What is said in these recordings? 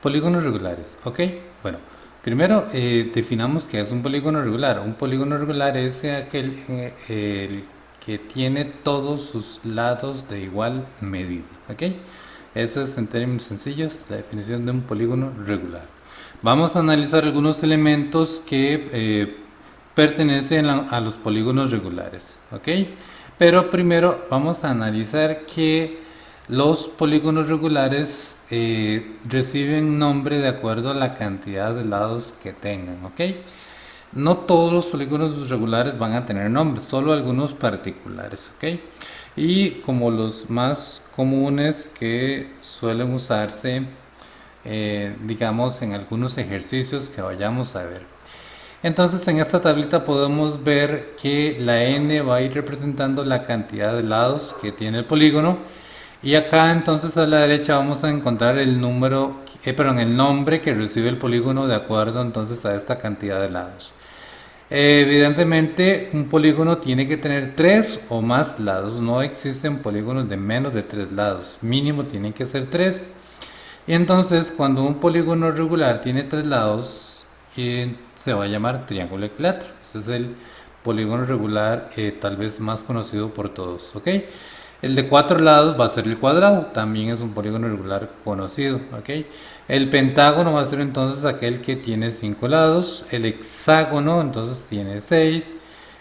Polígonos regulares, ¿ok? Bueno, primero definamos qué es un polígono regular. Un polígono regular es aquel el que tiene todos sus lados de igual medida, ¿ok? Eso es en términos sencillos la definición de un polígono regular. Vamos a analizar algunos elementos que pertenecen a los polígonos regulares, ¿ok? Pero primero vamos a analizar que los polígonos regulares reciben nombre de acuerdo a la cantidad de lados que tengan, ¿ok? No todos los polígonos regulares van a tener nombre, solo algunos particulares, ¿ok? Y como los más comunes que suelen usarse, digamos, en algunos ejercicios que vayamos a ver. Entonces en esta tablita podemos ver que la n va a ir representando la cantidad de lados que tiene el polígono y acá entonces a la derecha vamos a encontrar el número, perdón, el nombre que recibe el polígono de acuerdo entonces a esta cantidad de lados. Evidentemente un polígono tiene que tener 3 o más lados, no existen polígonos de menos de 3 lados, mínimo tienen que ser 3. Y entonces cuando un polígono regular tiene 3 lados, se va a llamar triángulo equilátero. Ese es el polígono regular tal vez más conocido por todos, ¿ok? El de 4 lados va a ser el cuadrado, también es un polígono regular conocido, ¿ok? El pentágono va a ser entonces aquel que tiene 5 lados, el hexágono entonces tiene 6,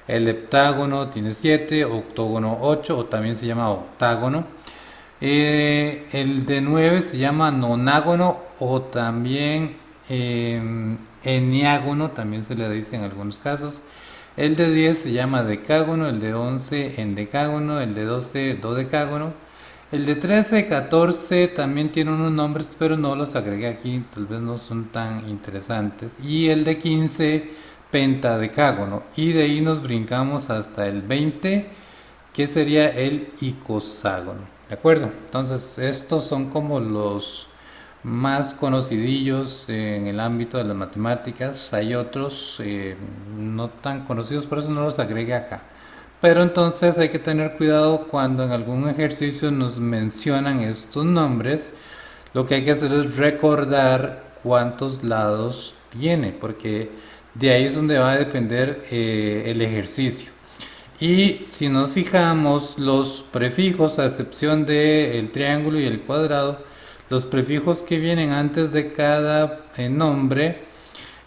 el heptágono tiene 7, octógono 8 o también se llama octágono. El de 9 se llama nonágono o también eniágono, también se le dice en algunos casos. El de 10 se llama decágono, el de 11 endecágono, el de 12 dodecágono. El de 13, 14 también tiene unos nombres, pero no los agregué aquí, tal vez no son tan interesantes. Y el de 15, pentadecágono. Y de ahí nos brincamos hasta el 20, que sería el icoságono. ¿De acuerdo? Entonces, estos son como los más conocidillos en el ámbito de las matemáticas. Hay otros no tan conocidos, por eso no los agregué acá. Pero entonces hay que tener cuidado cuando en algún ejercicio nos mencionan estos nombres. Lo que hay que hacer es recordar cuántos lados tiene, porque de ahí es donde va a depender el ejercicio. Y si nos fijamos, los prefijos, a excepción del triángulo y el cuadrado, los prefijos que vienen antes de cada nombre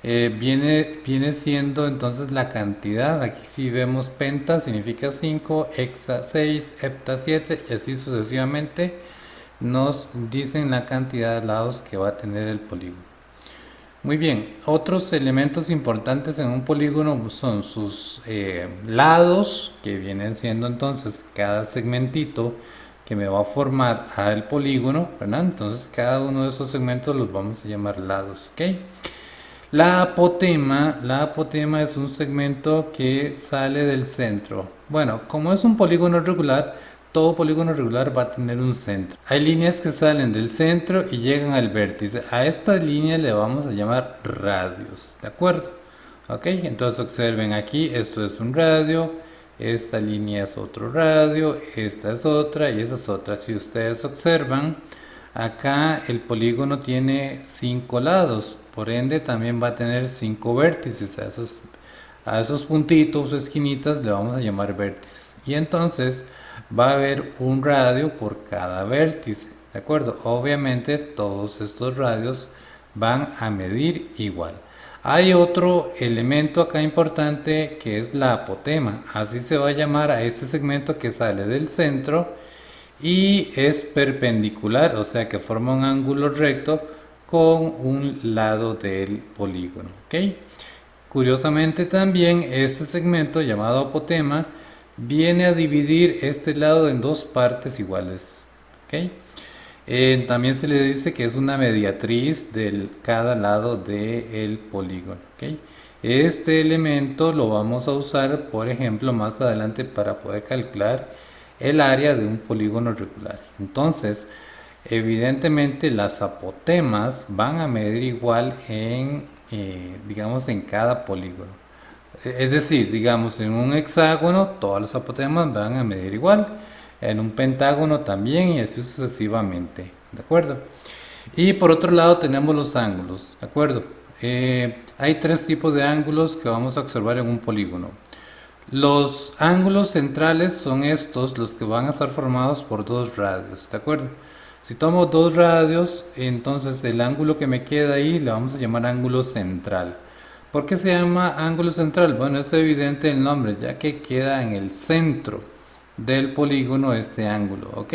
viene siendo entonces la cantidad. Aquí si vemos penta significa 5, hexa 6, hepta 7 y así sucesivamente nos dicen la cantidad de lados que va a tener el polígono. Muy bien, otros elementos importantes en un polígono son sus lados, que vienen siendo entonces cada segmentito que me va a formar al polígono, ¿verdad? Entonces cada uno de esos segmentos los vamos a llamar lados, ¿ok? La apotema es un segmento que sale del centro. Bueno, como es un polígono regular, todo polígono regular va a tener un centro. Hay líneas que salen del centro y llegan al vértice. A esta línea le vamos a llamar radios, ¿de acuerdo? Ok, entonces observen aquí, esto es un radio, esta línea es otro radio, esta es otra y esa es otra. Si ustedes observan, acá el polígono tiene 5 lados, por ende también va a tener 5 vértices. A esos puntitos o esquinitas le vamos a llamar vértices. Y entonces va a haber un radio por cada vértice, ¿de acuerdo? Obviamente todos estos radios van a medir igual. Hay otro elemento acá importante que es la apotema, así se va a llamar a este segmento que sale del centro y es perpendicular, o sea que forma un ángulo recto con un lado del polígono, ¿ok? Curiosamente también este segmento llamado apotema viene a dividir este lado en dos partes iguales, ¿ok? También se le dice que es una mediatriz de cada lado del polígono, ¿ok? Este elemento lo vamos a usar, por ejemplo, más adelante para poder calcular el área de un polígono regular. Entonces, evidentemente las apotemas van a medir igual en, digamos, en cada polígono. Es decir, digamos, en un hexágono todas las apotemas van a medir igual, en un pentágono también y así sucesivamente, ¿de acuerdo? Y por otro lado tenemos los ángulos, ¿de acuerdo? Hay tres tipos de ángulos que vamos a observar en un polígono. Los ángulos centrales son estos, los que van a estar formados por dos radios, ¿de acuerdo? Si tomo dos radios, entonces el ángulo que me queda ahí le vamos a llamar ángulo central. ¿Por qué se llama ángulo central? Bueno, es evidente el nombre, ya que queda en el centro del polígono este ángulo, ¿ok?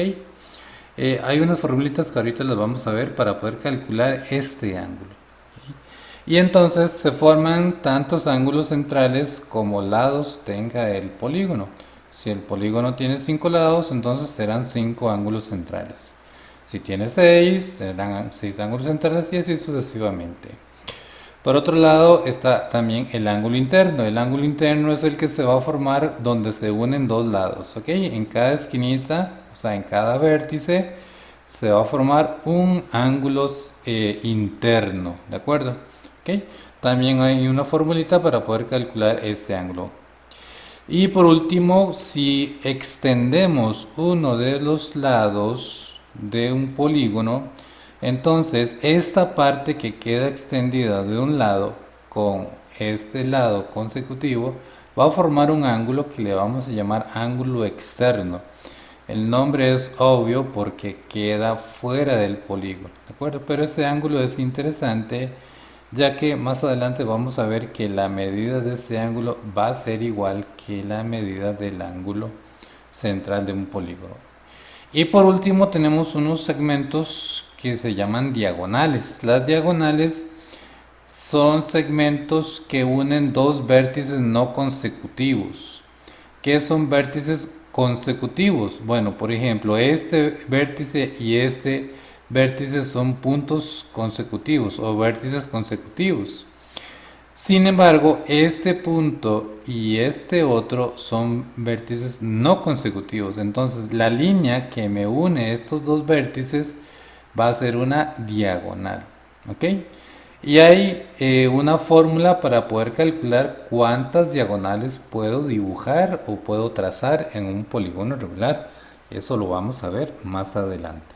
Hay unas formulitas que ahorita las vamos a ver para poder calcular este ángulo. Y entonces se forman tantos ángulos centrales como lados tenga el polígono. Si el polígono tiene 5 lados, entonces serán 5 ángulos centrales. Si tiene 6, serán 6 ángulos centrales y así sucesivamente. Por otro lado está también el ángulo interno. El ángulo interno es el que se va a formar donde se unen dos lados, ¿ok? En cada esquinita, o sea, en cada vértice, se va a formar un ángulo interno, ¿de acuerdo? ¿Ok? También hay una formulita para poder calcular este ángulo. Y por último, si extendemos uno de los lados de un polígono, entonces esta parte que queda extendida de un lado con este lado consecutivo va a formar un ángulo que le vamos a llamar ángulo externo. El nombre es obvio porque queda fuera del polígono, ¿de acuerdo? Pero este ángulo es interesante ya que más adelante vamos a ver que la medida de este ángulo va a ser igual que la medida del ángulo central de un polígono. Y por último tenemos unos segmentos que se llaman diagonales. Las diagonales son segmentos que unen dos vértices no consecutivos. ¿Qué son vértices consecutivos? Bueno, por ejemplo, este vértice y este vértice son puntos consecutivos o vértices consecutivos. Sin embargo, este punto y este otro son vértices no consecutivos. Entonces, la línea que me une estos dos vértices va a ser una diagonal. ¿Ok? Y hay una fórmula para poder calcular cuántas diagonales puedo dibujar o puedo trazar en un polígono regular. Eso lo vamos a ver más adelante.